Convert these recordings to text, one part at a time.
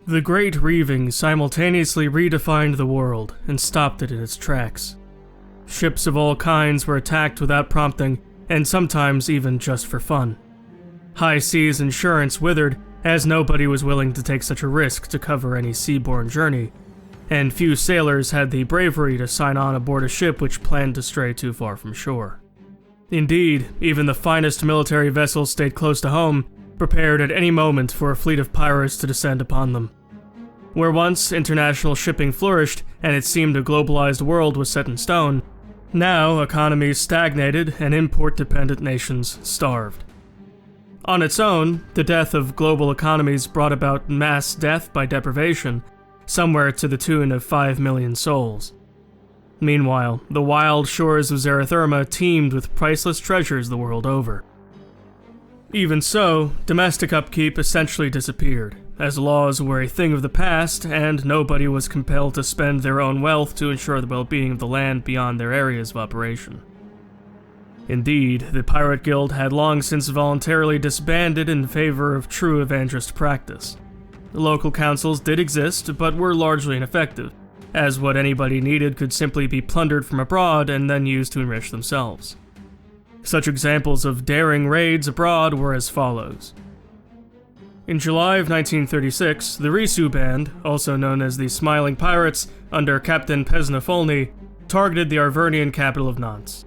The Great Reaving simultaneously redefined the world and stopped it in its tracks. Ships of all kinds were attacked without prompting, and sometimes even just for fun. High seas insurance withered, as nobody was willing to take such a risk to cover any seaborne journey, and few sailors had the bravery to sign on aboard a ship which planned to stray too far from shore. Indeed, even the finest military vessels stayed close to home, prepared at any moment for a fleet of pirates to descend upon them. Where once international shipping flourished and it seemed a globalized world was set in stone, now economies stagnated and import-dependent nations starved. On its own, the death of global economies brought about mass death by deprivation, somewhere to the tune of 5 million souls. Meanwhile, the wild shores of Zaratherma teemed with priceless treasures the world over. Even so, domestic upkeep essentially disappeared, as laws were a thing of the past and nobody was compelled to spend their own wealth to ensure the well-being of the land beyond their areas of operation. Indeed, the Pirate Guild had long since voluntarily disbanded in favor of true evangelist practice. The local councils did exist, but were largely ineffective, as what anybody needed could simply be plundered from abroad and then used to enrich themselves. Such examples of daring raids abroad were as follows. In July of 1936, the Risu Band, also known as the Smiling Pirates, under Captain Pesnafolny, targeted the Avarignian capital of Nantes.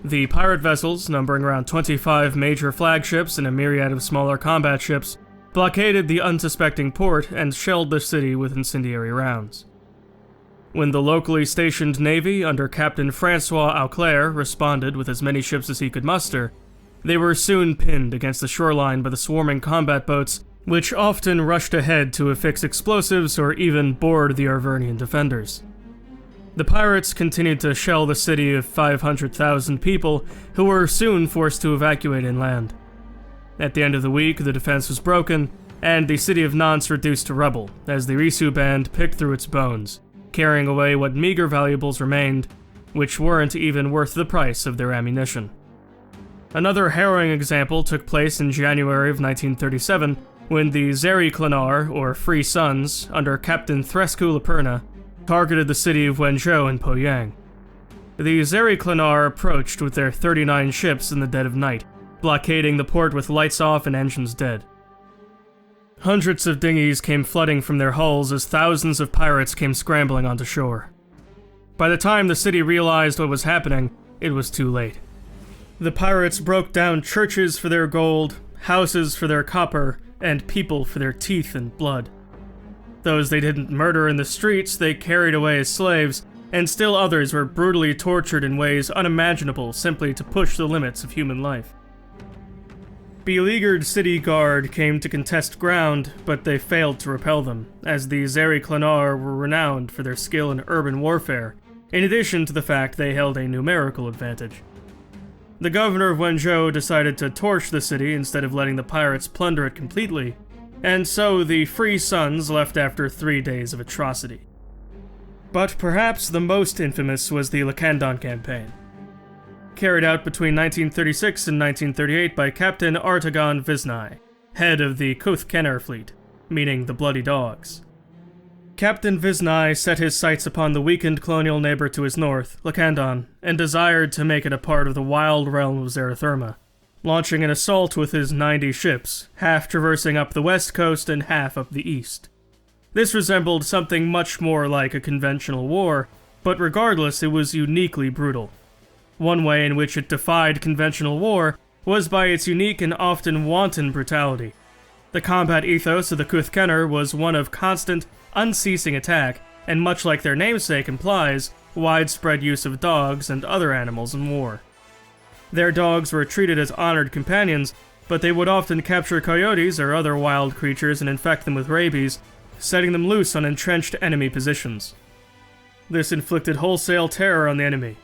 The pirate vessels, numbering around 25 major flagships and a myriad of smaller combat ships, blockaded the unsuspecting port and shelled the city with incendiary rounds. When the locally stationed navy under Captain Francois Auclair responded with as many ships as he could muster, they were soon pinned against the shoreline by the swarming combat boats, which often rushed ahead to affix explosives or even board the Avarignian defenders. The pirates continued to shell the city of 500,000 people, who were soon forced to evacuate inland. At the end of the week, the defense was broken, and the city of Nantes reduced to rubble, as the Risu Band picked through its bones, carrying away what meager valuables remained, which weren't even worth the price of their ammunition. Another harrowing example took place in January of 1937, when the Zeri-Clanar, or Free Sons, under Captain Threscu Laperna, targeted the city of Wenzhou in Poyang. The Zeri-Clanar approached with their 39 ships in the dead of night, blockading the port with lights off and engines dead. Hundreds of dinghies came flooding from their hulls as thousands of pirates came scrambling onto shore. By the time the city realized what was happening, it was too late. The pirates broke down churches for their gold, houses for their copper, and people for their teeth and blood. Those they didn't murder in the streets they carried away as slaves, and still others were brutally tortured in ways unimaginable simply to push the limits of human life. Beleaguered city guard came to contest ground, but they failed to repel them, as the Zeri-Clanar were renowned for their skill in urban warfare, in addition to the fact they held a numerical advantage. The governor of Wenzhou decided to torch the city instead of letting the pirates plunder it completely, and so the Free Sons left after 3 days of atrocity. But perhaps the most infamous was the Lacandon campaign, carried out between 1936 and 1938 by Captain Artagan Visnai, head of the Kuthkener fleet, meaning the Bloody Dogs. Captain Visnai set his sights upon the weakened colonial neighbor to his north, Lacandon, and desired to make it a part of the wild realm of Zaratherma, launching an assault with his 90 ships, half traversing up the west coast and half up the east. This resembled something much more like a conventional war, but regardless it was uniquely brutal. One way in which it defied conventional war was by its unique and often wanton brutality. The combat ethos of the Kuthkener was one of constant, unceasing attack, and much like their namesake implies, widespread use of dogs and other animals in war. Their dogs were treated as honored companions, but they would often capture coyotes or other wild creatures and infect them with rabies, setting them loose on entrenched enemy positions. This inflicted wholesale terror on the enemy.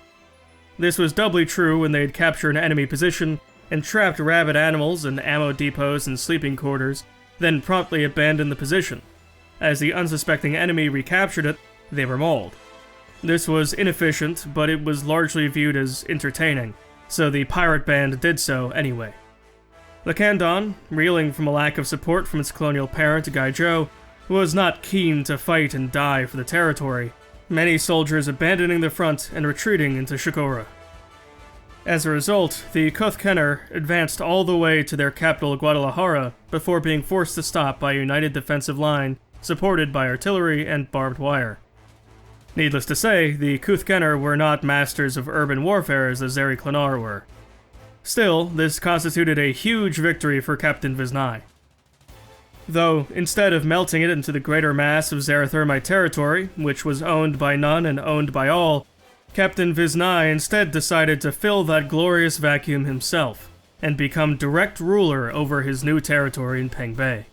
This was doubly true when they'd capture an enemy position and trapped rabid animals in ammo depots and sleeping quarters, then promptly abandoned the position. As the unsuspecting enemy recaptured it, they were mauled. This was inefficient, but it was largely viewed as entertaining, so the pirate band did so anyway. Lacandon, reeling from a lack of support from its colonial parent Gaizhou, was not keen to fight and die for the territory, many soldiers abandoning the front and retreating into Shikora. As a result, the Kuthkener advanced all the way to their capital Guadalajara before being forced to stop by a united defensive line supported by artillery and barbed wire. Needless to say, the Kuthkener were not masters of urban warfare as the Zeri Klanar were. Still, this constituted a huge victory for Captain Viznai. Though, instead of melting it into the greater mass of Zarathermite territory, which was owned by none and owned by all, Captain Viznai instead decided to fill that glorious vacuum himself, and become direct ruler over his new territory in Peng Bay.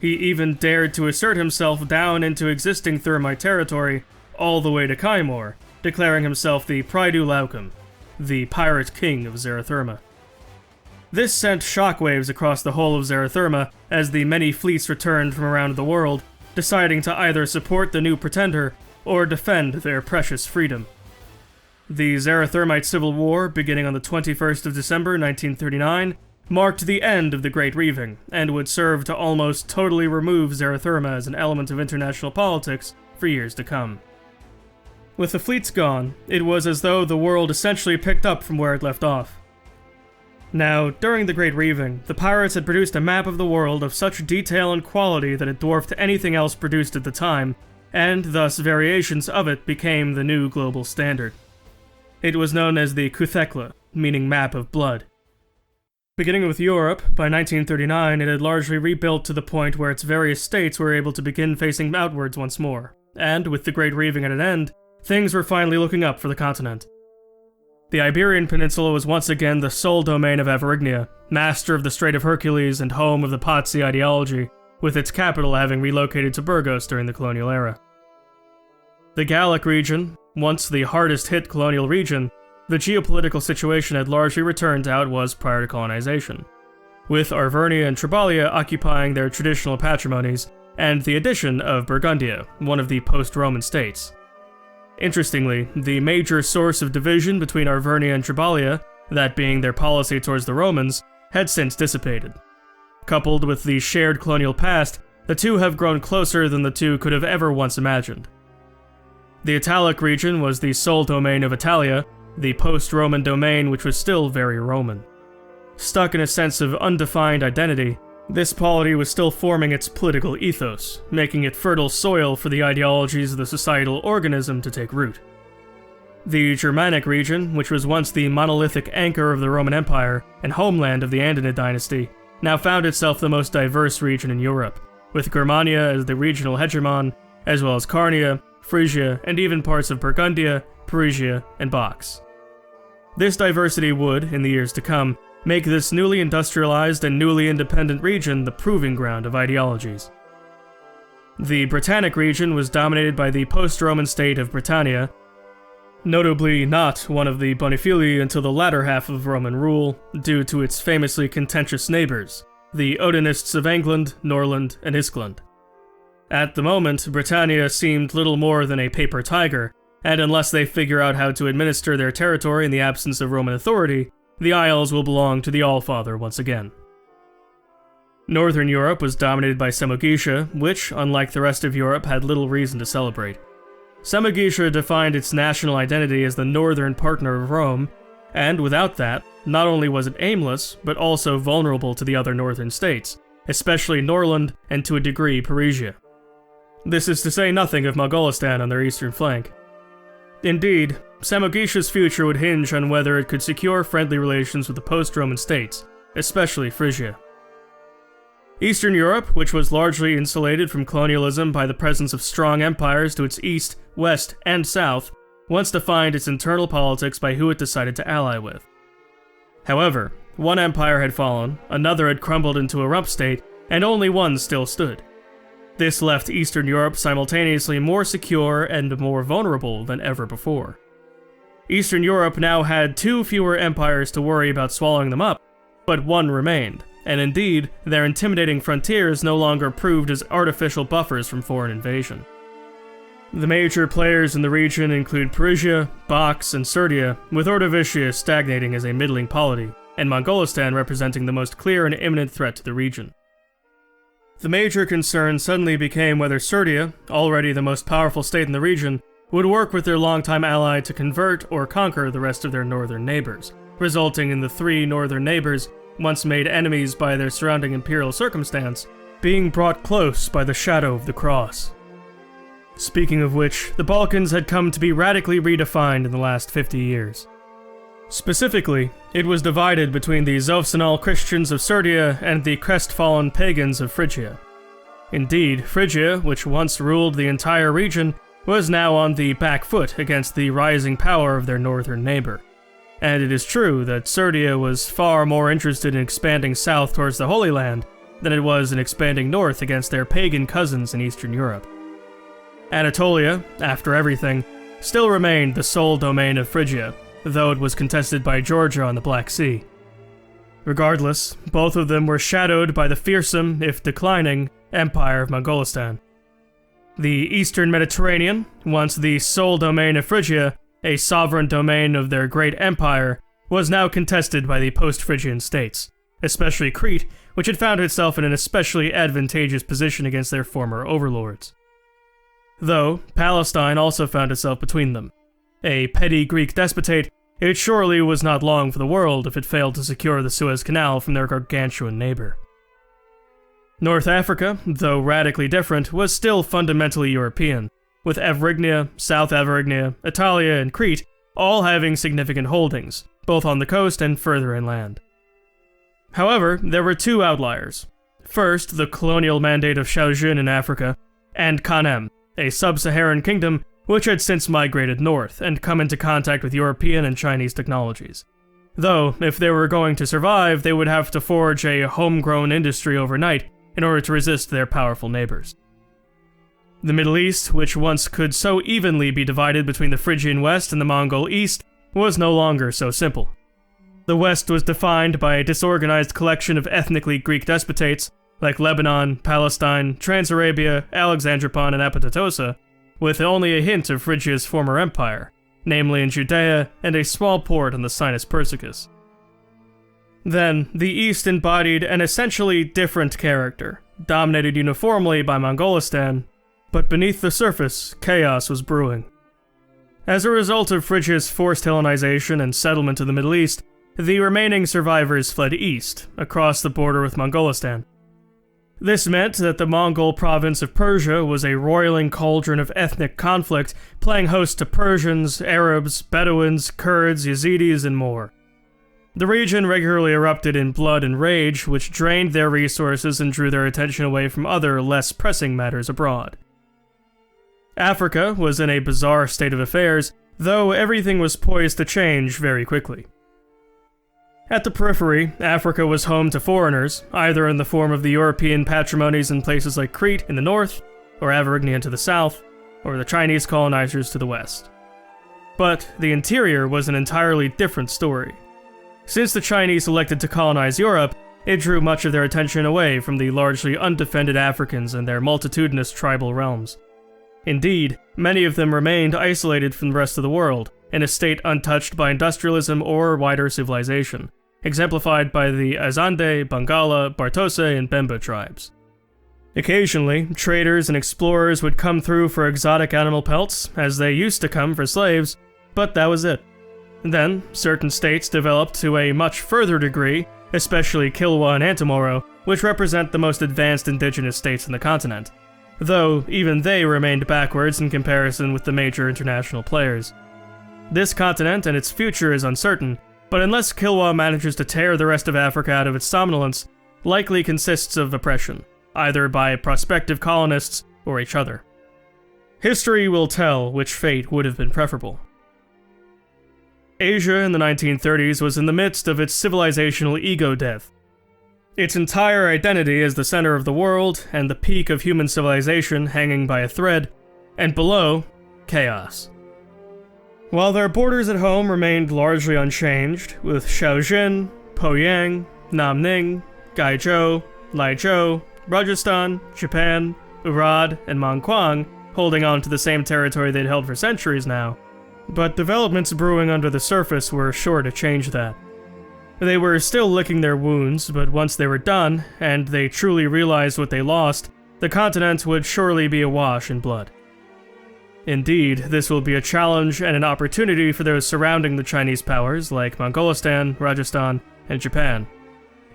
He even dared to assert himself down into existing Thermite territory, all the way to Kaimor, declaring himself the Praidu Laukum, the pirate king of Zaratherma. This sent shockwaves across the whole of Zaratherma as the many fleets returned from around the world, deciding to either support the new pretender or defend their precious freedom. The Zarathermite Civil War, beginning on the 21st of December 1939, marked the end of the Great Reaving, and would serve to almost totally remove Zaratherma as an element of international politics for years to come. With the fleets gone, it was as though the world essentially picked up from where it left off. Now, during the Great Reaving, the pirates had produced a map of the world of such detail and quality that it dwarfed anything else produced at the time, and thus variations of it became the new global standard. It was known as the Kuthekla, meaning map of blood. Beginning with Europe, by 1939 it had largely rebuilt to the point where its various states were able to begin facing outwards once more, and with the Great Reaving at an end, things were finally looking up for the continent. The Iberian Peninsula was once again the sole domain of Avarignia, master of the Strait of Hercules and home of the Pazzi ideology, with its capital having relocated to Burgos during the colonial era. The Gallic region, once the hardest-hit colonial region, the geopolitical situation had largely returned to how it was prior to colonization, with Arvernia and Triballia occupying their traditional patrimonies, and the addition of Burgundia, one of the post-Roman states. Interestingly, the major source of division between Arvernia and Triballia, that being their policy towards the Romans, had since dissipated. Coupled with the shared colonial past, the two have grown closer than the two could have ever once imagined. The Italic region was the sole domain of Italia, the post-Roman domain which was still very Roman. Stuck in a sense of undefined identity, this polity was still forming its political ethos, making it fertile soil for the ideologies of the societal organism to take root. The Germanic region, which was once the monolithic anchor of the Roman Empire and homeland of the Andenid dynasty, now found itself the most diverse region in Europe, with Germania as the regional hegemon, as well as Carnia, Frisia, and even parts of Burgundia, Perugia, and Box. This diversity would, in the years to come, make this newly industrialized and newly independent region the proving ground of ideologies. The Britannic region was dominated by the post-Roman state of Britannia, notably not one of the Bonifili until the latter half of Roman rule, due to its famously contentious neighbors, the Odinists of England, Norland, and Iskland. At the moment, Britannia seemed little more than a paper tiger, and unless they figure out how to administer their territory in the absence of Roman authority, the Isles will belong to the Allfather once again. Northern Europe was dominated by Samogitia, which, unlike the rest of Europe, had little reason to celebrate. Samogitia defined its national identity as the northern partner of Rome, and without that, not only was it aimless, but also vulnerable to the other northern states, especially Norland and to a degree Perugia. This is to say nothing of Mongolistan on their eastern flank. Indeed, Samogitia's future would hinge on whether it could secure friendly relations with the post-Roman states, especially Frisia. Eastern Europe, which was largely insulated from colonialism by the presence of strong empires to its east, west, and south, once defined its internal politics by who it decided to ally with. However, one empire had fallen, another had crumbled into a rump state, and only one still stood. This left Eastern Europe simultaneously more secure and more vulnerable than ever before. Eastern Europe now had two fewer empires to worry about swallowing them up, but one remained, and indeed, their intimidating frontiers no longer proved as artificial buffers from foreign invasion. The major players in the region include Perugia, Box, and Serdia, with Ordovicius stagnating as a middling polity, and Mongolistan representing the most clear and imminent threat to the region. The major concern suddenly became whether Serbia, already the most powerful state in the region, would work with their longtime ally to convert or conquer the rest of their northern neighbors, resulting in the three northern neighbors, once made enemies by their surrounding imperial circumstance, being brought close by the shadow of the cross. Speaking of which, the Balkans had come to be radically redefined in the last 50 years. Specifically, it was divided between the Zovsanal Christians of Serbia and the crestfallen pagans of Phrygia. Indeed, Phrygia, which once ruled the entire region, was now on the back foot against the rising power of their northern neighbor. And it is true that Serbia was far more interested in expanding south towards the Holy Land than it was in expanding north against their pagan cousins in Eastern Europe. Anatolia, after everything, still remained the sole domain of Phrygia, though it was contested by Georgia on the Black Sea. Regardless, both of them were shadowed by the fearsome, if declining, Empire of Mongolistan. The Eastern Mediterranean, once the sole domain of Phrygia, a sovereign domain of their great empire, was now contested by the post-Phrygian states, especially Crete, which had found itself in an especially advantageous position against their former overlords. Though, Palestine also found itself between them. A petty Greek despotate, it surely was not long for the world if it failed to secure the Suez Canal from their gargantuan neighbor. North Africa, though radically different, was still fundamentally European, with Avarignia, South Avarignia, Italia, and Crete all having significant holdings, both on the coast and further inland. However, there were two outliers. First, the colonial mandate of Shaojin in Africa, and Kanem, a sub-Saharan kingdom which had since migrated north and come into contact with European and Chinese technologies. Though, if they were going to survive, they would have to forge a homegrown industry overnight in order to resist their powerful neighbors. The Middle East, which once could so evenly be divided between the Phrygian West and the Mongol East, was no longer so simple. The West was defined by a disorganized collection of ethnically Greek despotates, like Lebanon, Palestine, Transarabia, Alexandropon, and Apatitosa, with only a hint of Phrygia's former empire, namely in Judea and a small port on the Sinus Persicus. Then, the East embodied an essentially different character, dominated uniformly by Mongolistan, but beneath the surface, chaos was brewing. As a result of Phrygia's forced Hellenization and settlement of the Middle East, the remaining survivors fled east, across the border with Mongolistan. This meant that the Mongol province of Persia was a roiling cauldron of ethnic conflict, playing host to Persians, Arabs, Bedouins, Kurds, Yazidis, and more. The region regularly erupted in blood and rage, which drained their resources and drew their attention away from other, less pressing matters abroad. Africa was in a bizarre state of affairs, though everything was poised to change very quickly. At the periphery, Africa was home to foreigners, either in the form of the European patrimonies in places like Crete in the north, or Avarignia to the south, or the Chinese colonizers to the west. But the interior was an entirely different story. Since the Chinese elected to colonize Europe, it drew much of their attention away from the largely undefended Africans and their multitudinous tribal realms. Indeed, many of them remained isolated from the rest of the world, in a state untouched by industrialism or wider civilization, exemplified by the Azande, Bangala, Bartose, and Bemba tribes. Occasionally, traders and explorers would come through for exotic animal pelts, as they used to come for slaves, but that was it. Then, certain states developed to a much further degree, especially Kilwa and Antomoro, which represent the most advanced indigenous states in the continent, though even they remained backwards in comparison with the major international players. This continent and its future is uncertain, but unless Kilwa manages to tear the rest of Africa out of its somnolence, likely consists of oppression, either by prospective colonists or each other. History will tell which fate would have been preferable. Asia in the 1930s was in the midst of its civilizational ego death. Its entire identity as the center of the world and the peak of human civilization hanging by a thread, and below, chaos. While their borders at home remained largely unchanged, with Shaojin, Poyang, Namning, Gaizhou, Laizhou, Rajasthan, Japan, Urad, and Mangkwang holding on to the same territory they'd held for centuries now, but developments brewing under the surface were sure to change that. They were still licking their wounds, but once they were done, and they truly realized what they lost, the continent would surely be awash in blood. Indeed, this will be a challenge and an opportunity for those surrounding the Chinese powers like Mongolistan, Rajasthan, and Japan.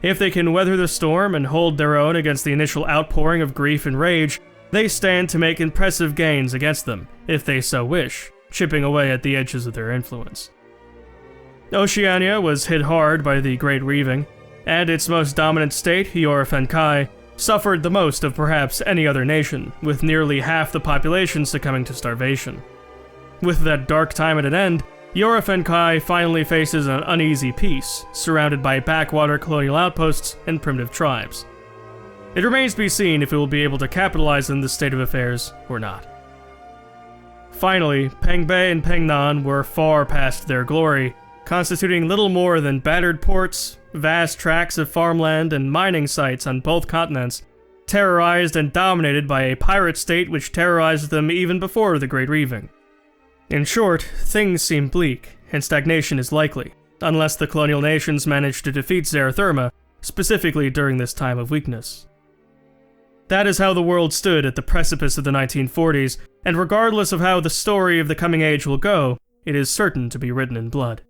If they can weather the storm and hold their own against the initial outpouring of grief and rage, they stand to make impressive gains against them, if they so wish, chipping away at the edges of their influence. Oceania was hit hard by the Great Reaving, and its most dominant state, European, suffered the most of perhaps any other nation, with nearly half the population succumbing to starvation. With that dark time at an end, European finally faces an uneasy peace, surrounded by backwater colonial outposts and primitive tribes. It remains to be seen if it will be able to capitalize on this state of affairs or not. Finally, Pengbei and Pengnan were far past their glory, constituting little more than battered ports, vast tracts of farmland, and mining sites on both continents, terrorized and dominated by a pirate state which terrorized them even before the Great Reaving. In short, things seem bleak, and stagnation is likely, unless the colonial nations manage to defeat Zarathurma, specifically during this time of weakness. That is how the world stood at the precipice of the 1940s, and regardless of how the story of the coming age will go, it is certain to be written in blood.